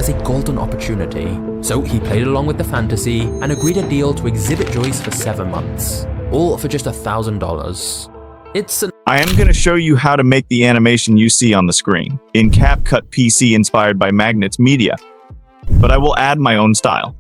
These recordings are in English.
was a golden opportunity, so he played along with the fantasy and agreed a deal to exhibit Joyce for 7 months, all for just $1,000. I am going to show you how to make the animation you see on the screen in Capcut PC inspired by Magnets Media, but I will add my own style.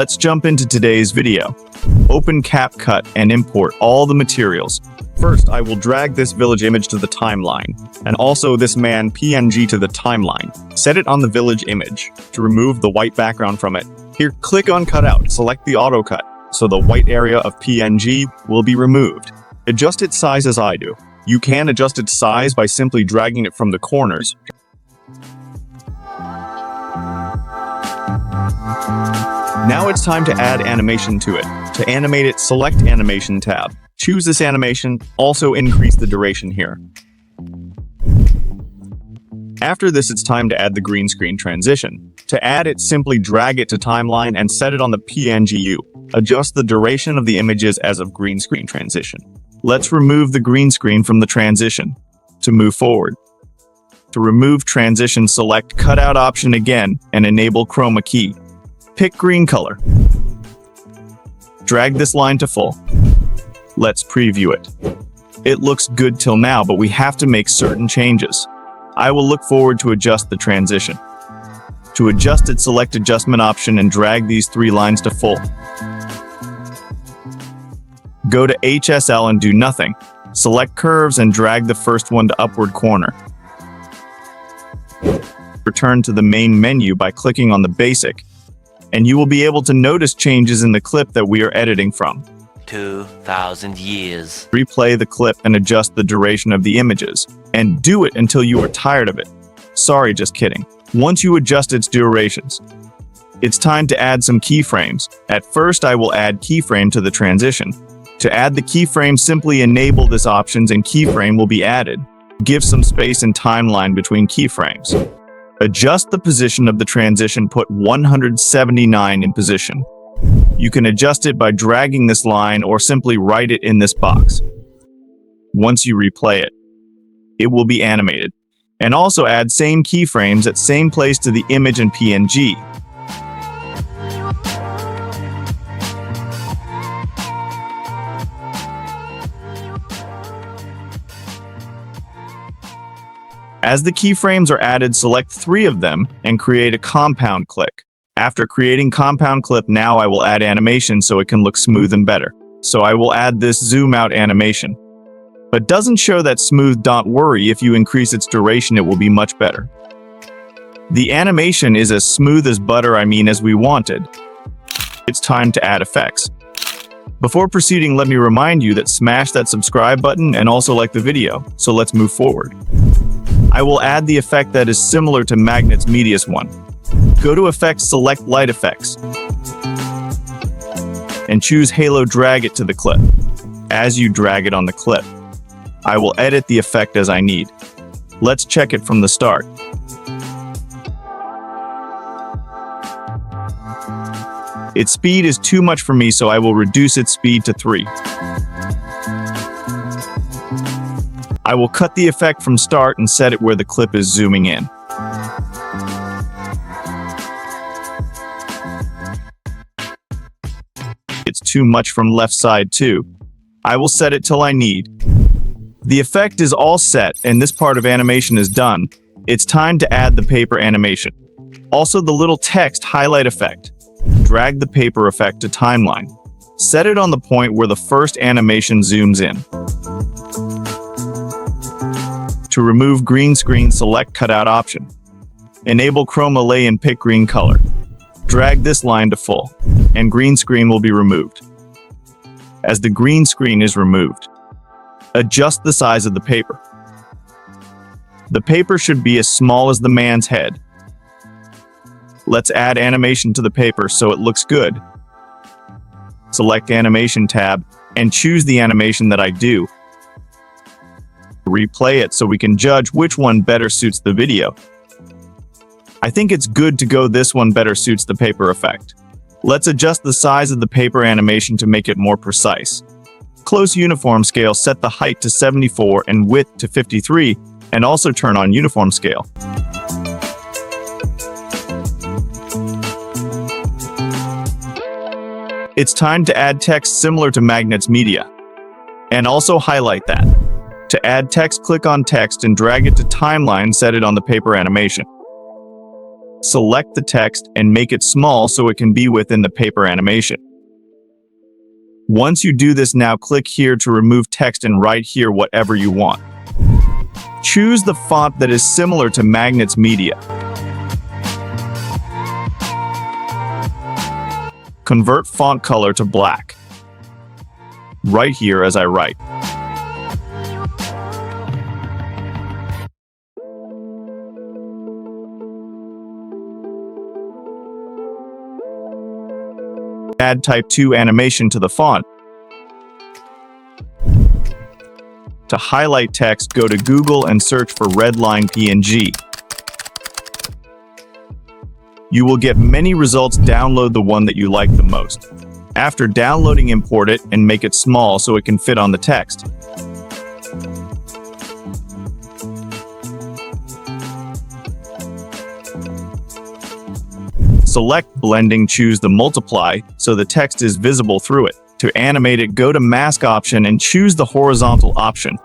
Let's jump into today's video. Open Capcut and import all the materials. First, I will drag this village image to the timeline, and also this man PNG to the timeline. Set it on the village image to remove the white background from it. Here, click on Cutout, select the auto cut, so the white area of PNG will be removed. Adjust its size as I do. You can adjust its size by simply dragging it from the corners. Now it's time to add animation to it. To animate it, select Animation tab. Choose this animation, also increase the duration here. After this, it's time to add the green screen transition. To add it, simply drag it to timeline and set it on the PNGU. Adjust the duration of the images as of green screen transition. Let's remove the green screen from the transition. To move forward. To remove transition, select Cutout option again and enable Chroma key. Pick green color. Drag this line to full. Let's preview it. It looks good till now, but we have to make certain changes. I will look forward to adjust the transition. To adjust it, select Adjustment option and drag these 3 lines to full. Go to HSL and do nothing. Select Curves and drag the first one to upward corner. Return to the main menu by clicking on the Basic, and you will be able to notice changes in the clip that we are editing from. 2,000 years. Replay the clip and adjust the duration of the images, and do it until you are tired of it. Sorry, just kidding. Once you adjust its durations, it's time to add some keyframes. At first, I will add keyframe to the transition. To add the keyframe, simply enable this options and keyframe will be added. Give some space and timeline between keyframes. Adjust the position of the transition, put 179 in position. You can adjust it by dragging this line or simply write it in this box. Once you replay it, it will be animated. And also add same keyframes at same place to the image and PNG. As the keyframes are added, select 3 of them and create a compound clip. After creating compound clip, now I will add animation so it can look smooth and better. So I will add this zoom out animation. But doesn't show that smooth, don't worry, if you increase its duration it will be much better. The animation is as smooth as butter, as we wanted. It's time to add effects. Before proceeding, let me remind you that smash that subscribe button and also like the video, so let's move forward. I will add the effect that is similar to Magnets Media's one. Go to Effects, select Light Effects, and choose Halo, drag it to the clip. As you drag it on the clip, I will edit the effect as I need. Let's check it from the start. Its speed is too much for me, so I will reduce its speed to 3. I will cut the effect from start and set it where the clip is zooming in. It's too much from left side too. I will set it till I need. The effect is all set and this part of animation is done. It's time to add the paper animation. Also the little text highlight effect. Drag the paper effect to timeline. Set it on the point where the first animation zooms in. To remove green screen, select Cutout option. Enable Chroma Lay and pick green color. Drag this line to full, and green screen will be removed. As the green screen is removed, adjust the size of the paper. The paper should be as small as the man's head. Let's add animation to the paper so it looks good. Select Animation tab and choose the animation that I do. Replay it so we can judge which one better suits the video. I think it's good to go this one better suits the paper effect. Let's adjust the size of the paper animation to make it more precise. Close uniform scale, set the height to 74 and width to 53, and also turn on uniform scale. It's time to add text similar to Magnets Media. And also highlight that. To add text, click on text and drag it to timeline, set it on the paper animation. Select the text and make it small so it can be within the paper animation. Once you do this, now click here to remove text and write here whatever you want. Choose the font that is similar to Magnets Media. Convert font color to black. Right here as I write. Add Type 2 animation to the font. To highlight text, go to Google and search for Redline PNG. You will get many results. Download the one that you like the most. After downloading, import it and make it small so it can fit on the text. Select blending, choose the multiply so the text is visible through it. To animate it, go to mask option and choose the horizontal option.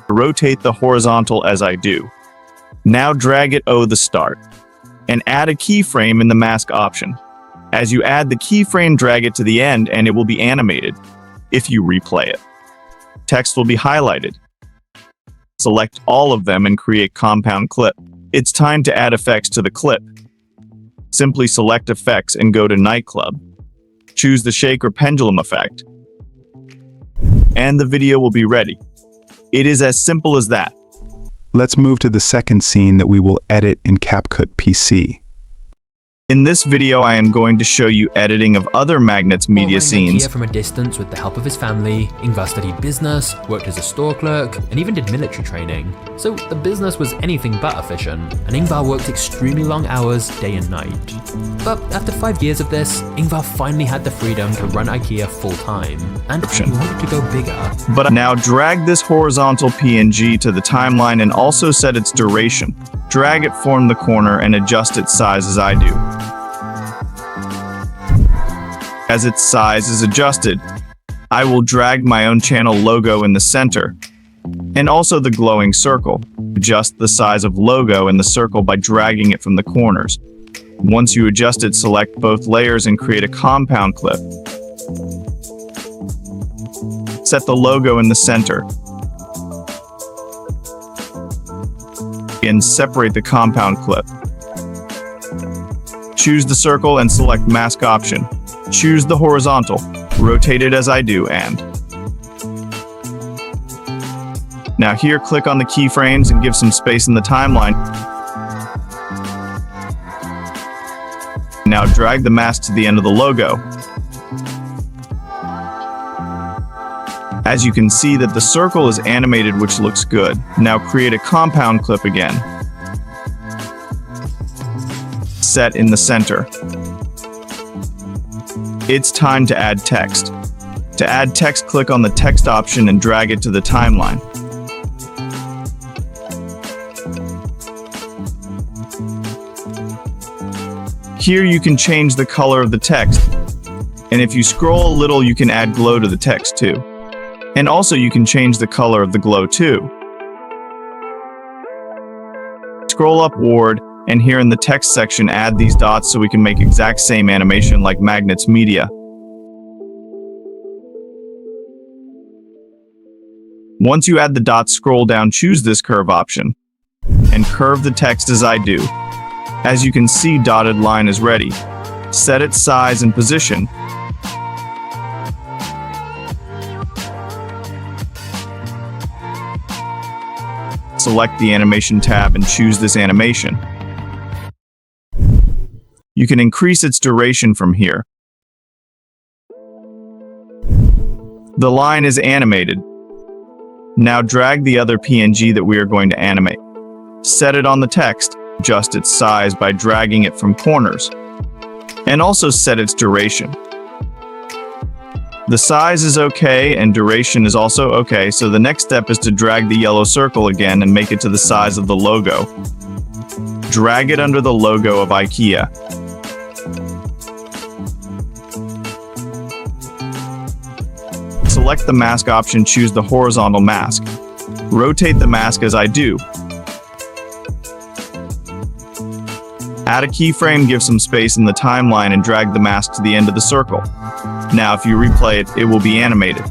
Rotate the horizontal as I do. Now drag it to the start and add a keyframe in the mask option. As you add the keyframe, drag it to the end and it will be animated. If you replay it, text will be highlighted. Select all of them and create compound clip. It's time to add effects to the clip. Simply select effects and go to nightclub. Choose the shake or pendulum effect. And the video will be ready. It is as simple as that. Let's move to the second scene that we will edit in Capcut PC. In this video, I am going to show you editing of other Magnets Media scenes. Here from a distance with the help of his family, Ingvar studied business, worked as a store clerk, and even did military training. So the business was anything but efficient, and Ingvar worked extremely long hours, day and night. But after 5 years of this, Ingvar finally had the freedom to run IKEA full-time, and he wanted to go bigger. But now drag this horizontal PNG to the timeline and also set its duration. Drag it from the corner and adjust its size as I do. As its size is adjusted, I will drag my own channel logo in the center, and also the glowing circle. Adjust the size of logo in the circle by dragging it from the corners. Once you adjust it, select both layers and create a compound clip. Set the logo in the center. And separate the compound clip. Choose the circle and select mask option. Choose the horizontal, rotate it as I do, and now here click on the keyframes and give some space in the timeline. Now drag the mask to the end of the logo. As you can see that the circle is animated, which looks good. Now create a compound clip again. Set in the center. It's time to add text. To add text, click on the text option and drag it to the timeline. Here you can change the color of the text. And if you scroll a little, you can add glow to the text too. And also you can change the color of the glow too. Scroll upward, and here in the text section, add these dots so we can make exact same animation like Magnets Media. Once you add the dots, scroll down, choose this curve option, and curve the text as I do. As you can see, dotted line is ready. Set its size and position. Select the animation tab and choose this animation. You can increase its duration from here. The line is animated. Now drag the other PNG that we are going to animate. Set it on the text, adjust its size by dragging it from corners, and also set its duration. The size is okay and duration is also okay, so the next step is to drag the yellow circle again and make it to the size of the logo. Drag it under the logo of IKEA. select the mask option, choose the horizontal mask. Rotate the mask as I do. Add a keyframe, give some space in the timeline, and drag the mask to the end of the circle. Now if you replay it, it will be animated.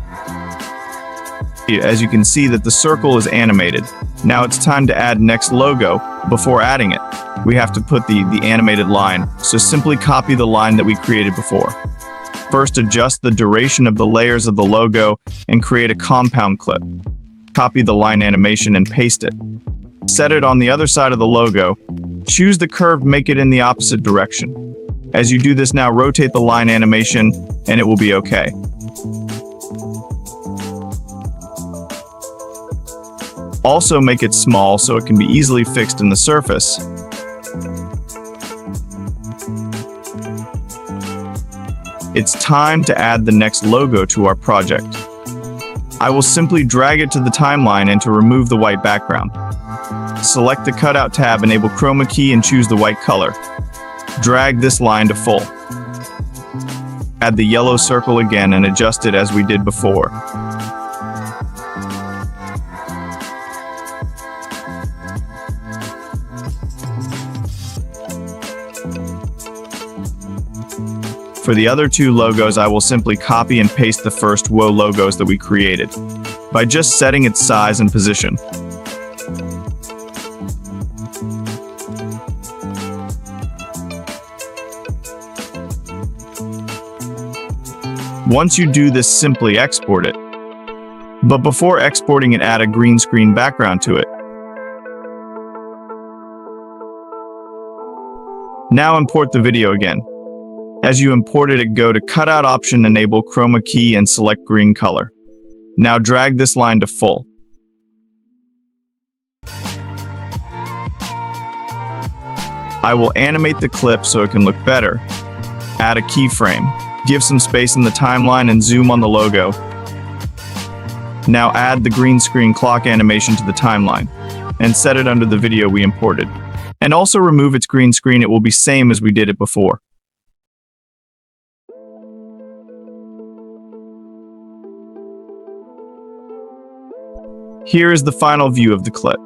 As you can see that the circle is animated. Now it's time to add next logo. Before adding it, we have to put the animated line, so simply copy the line that we created before. First, adjust the duration of the layers of the logo and create a compound clip. Copy the line animation and paste it. Set it on the other side of the logo. Choose the curve, make it in the opposite direction. As you do this now, rotate the line animation and it will be okay. Also make it small so it can be easily fixed in the surface. It's time to add the next logo to our project. I will simply drag it to the timeline and to remove the white background. Select the cutout tab, enable chroma key and choose the white color. Drag this line to full. Add the yellow circle again and adjust it as we did before. For the other two logos, I will simply copy and paste the first WoW logos that we created by just setting its size and position. Once you do this, simply export it. But before exporting it, add a green screen background to it. Now import the video again. As you imported it, go to cutout option, enable chroma key and select green color. Now drag this line to full. I will animate the clip so it can look better. Add a keyframe. Give some space in the timeline and zoom on the logo. Now add the green screen clock animation to the timeline and set it under the video we imported. And also remove its green screen, it will be same as we did it before. Here is the final view of the clip.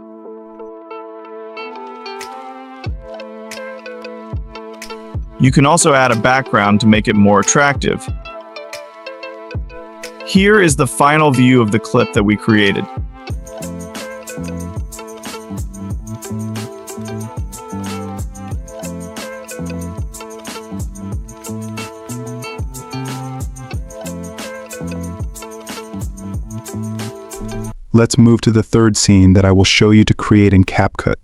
You can also add a background to make it more attractive. Here is the final view of the clip that we created. Let's move to the third scene that I will show you to create in Capcut.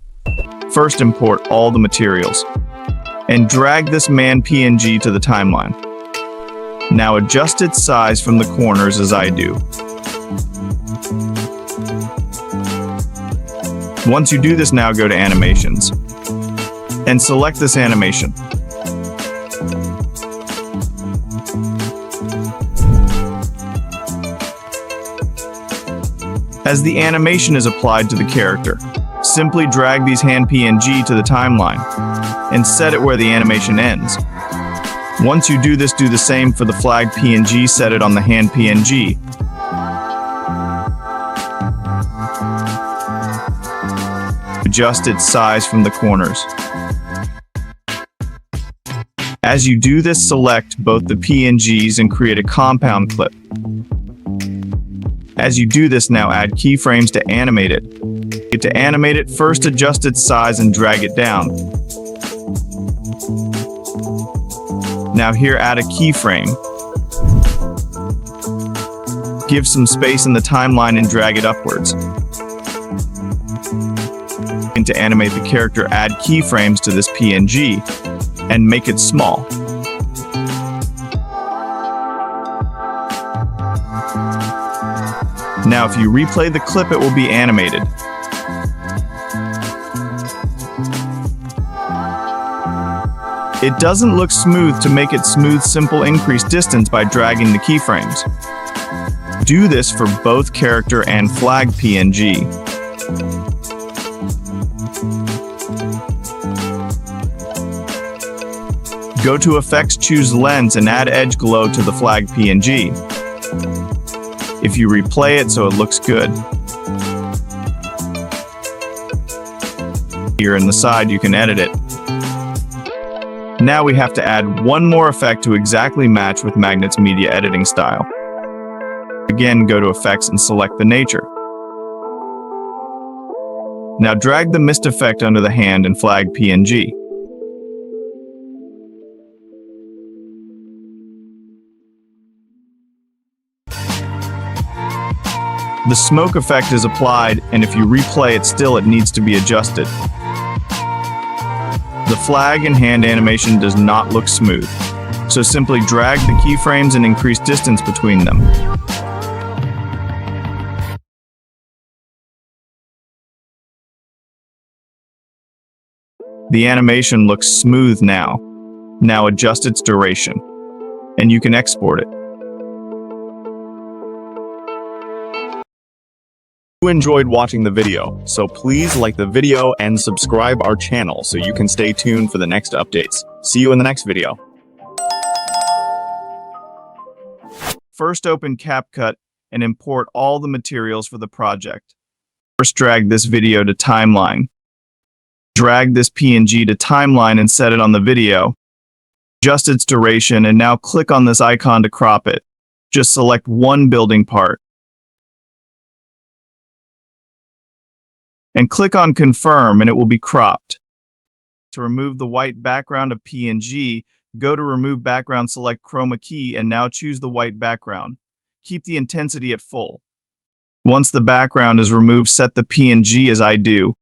First, import all the materials and drag this man PNG to the timeline. Now adjust its size from the corners as I do. Once you do this, now go to animations and select this animation. As the animation is applied to the character, simply drag these hand PNG to the timeline and set it where the animation ends. Once you do this, do the same for the flag PNG, set it on the hand PNG. Adjust its size from the corners. As you do this, select both the PNGs and create a compound clip. As you do this, now add keyframes to animate it. To animate it, first adjust its size and drag it down. Now here, add a keyframe. Give some space in the timeline and drag it upwards. And to animate the character, add keyframes to this PNG and make it small. Now if you replay the clip, it will be animated. It doesn't look smooth. To make it smooth, simple increase distance by dragging the keyframes. Do this for both character and flag PNG. Go to Effects, choose Lens and add Edge Glow to the flag PNG. if you replay it so it looks good. Here in the side you can edit it. Now we have to add one more effect to exactly match with Magnet's media editing style. Again, go to Effects and select the nature. Now drag the mist effect under the hand and flag PNG. The smoke effect is applied, and if you replay it still, it needs to be adjusted. The flag and hand animation does not look smooth, so simply drag the keyframes and increase distance between them. The animation looks smooth now. Now adjust its duration, and you can export it. You enjoyed watching the video, so please like the video and subscribe our channel so you can stay tuned for the next updates. See you in the next video. First open Capcut and import all the materials for the project. First drag this video to timeline. Drag this PNG to timeline and set it on the video. Adjust its duration and now click on this icon to crop it. Just select one building part. And click on confirm and it will be cropped. To remove the white background of PNG, go to remove background, select chroma key and now choose the white background. Keep the intensity at full. Once the background is removed, set the PNG as I do.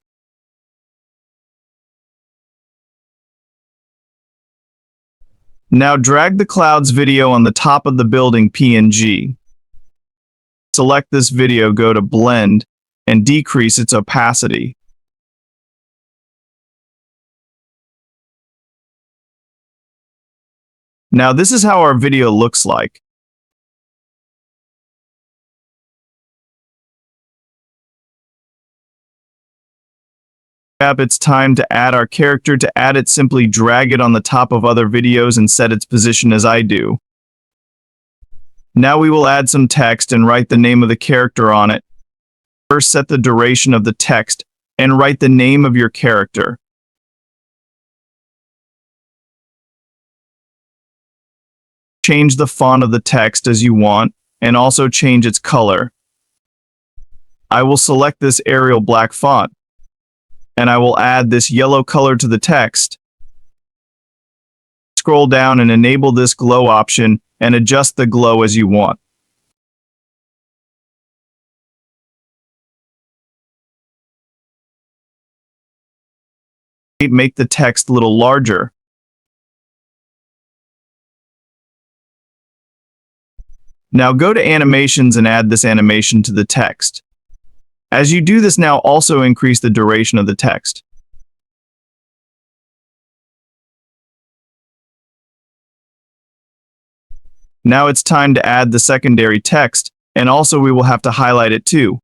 Now drag the clouds video on the top of the building PNG. Select this video, go to blend, and decrease its opacity. Now this is how our video looks like. It's time to add our character. To add it, simply drag it on the top of other videos and set its position as I do. Now we will add some text and write the name of the character on it. First, set the duration of the text and write the name of your character. Change the font of the text as you want and also change its color. I will select this Arial black font and I will add this yellow color to the text. Scroll down and enable this glow option and adjust the glow as you want. Make the text a little larger. Now go to animations and add this animation to the text. As you do this now, also increase the duration of the text. Now it's time to add the secondary text, and also we will have to highlight it too.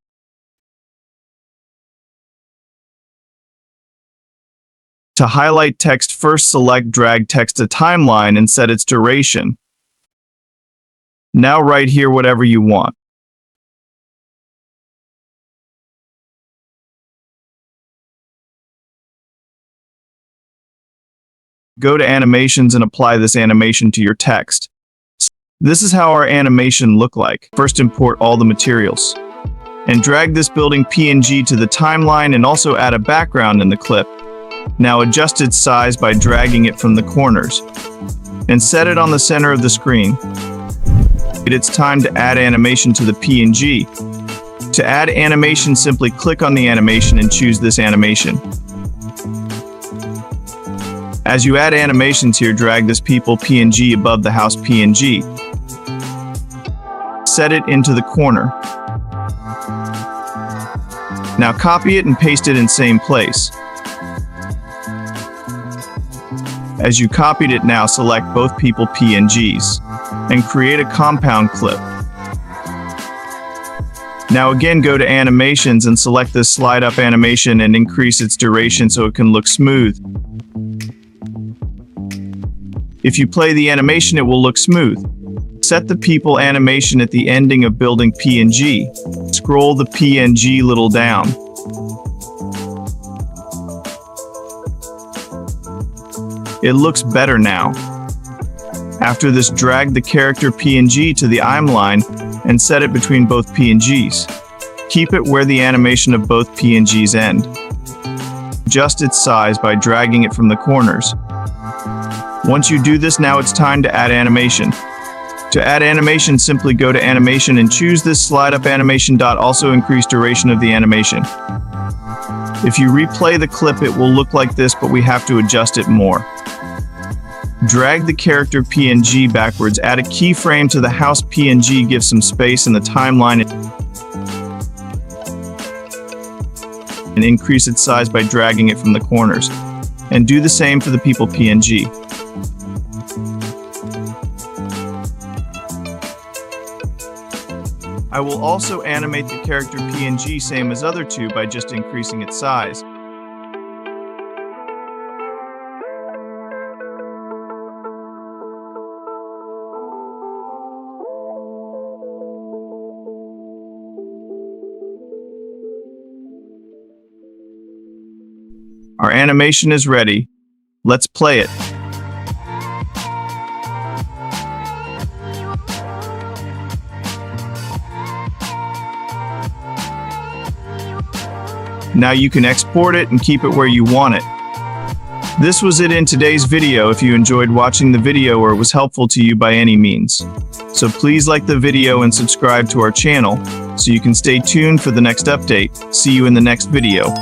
To highlight text, first select drag text to timeline and set its duration. Now write here whatever you want. Go to animations and apply this animation to your text. This is how our animation look like. First import all the materials and drag this building PNG to the timeline and also add a background in the clip. Now adjust its size by dragging it from the corners and set it on the center of the screen. It's time to add animation to the PNG. To add animation, simply click on the animation and choose this animation. As you add animations here, drag this people PNG above the house PNG. Set it into the corner. Now copy it and paste it in same place. As you copied it, now select both people PNGs and create a compound clip. Now again, go to animations and select this slide up animation and increase its duration so it can look smooth. If you play the animation, it will look smooth. set the people animation at the ending of building PNG. Scroll the PNG little down. It looks better now. After this, drag the character PNG to the I'm line and set it between both PNGs. Keep it where the animation of both PNGs end. Adjust its size by dragging it from the corners. Once you do this, now it's time to add animation. To add animation, simply go to animation and choose this slide up animation dot, also increase duration of the animation. If you replay the clip, it will look like this, but we have to adjust it more. Drag the character PNG backwards, add a keyframe to the house PNG, give some space in the timeline, and increase its size by dragging it from the corners. And do the same for the people PNG. I will also animate the character PNG same as other two by just increasing its size. Our animation is ready. Let's play it. Now you can export it and keep it where you want it. This was it in today's video. If you enjoyed watching the video or it was helpful to you by any means, so please like the video and subscribe to our channel so you can stay tuned for the next update. See you in the next video.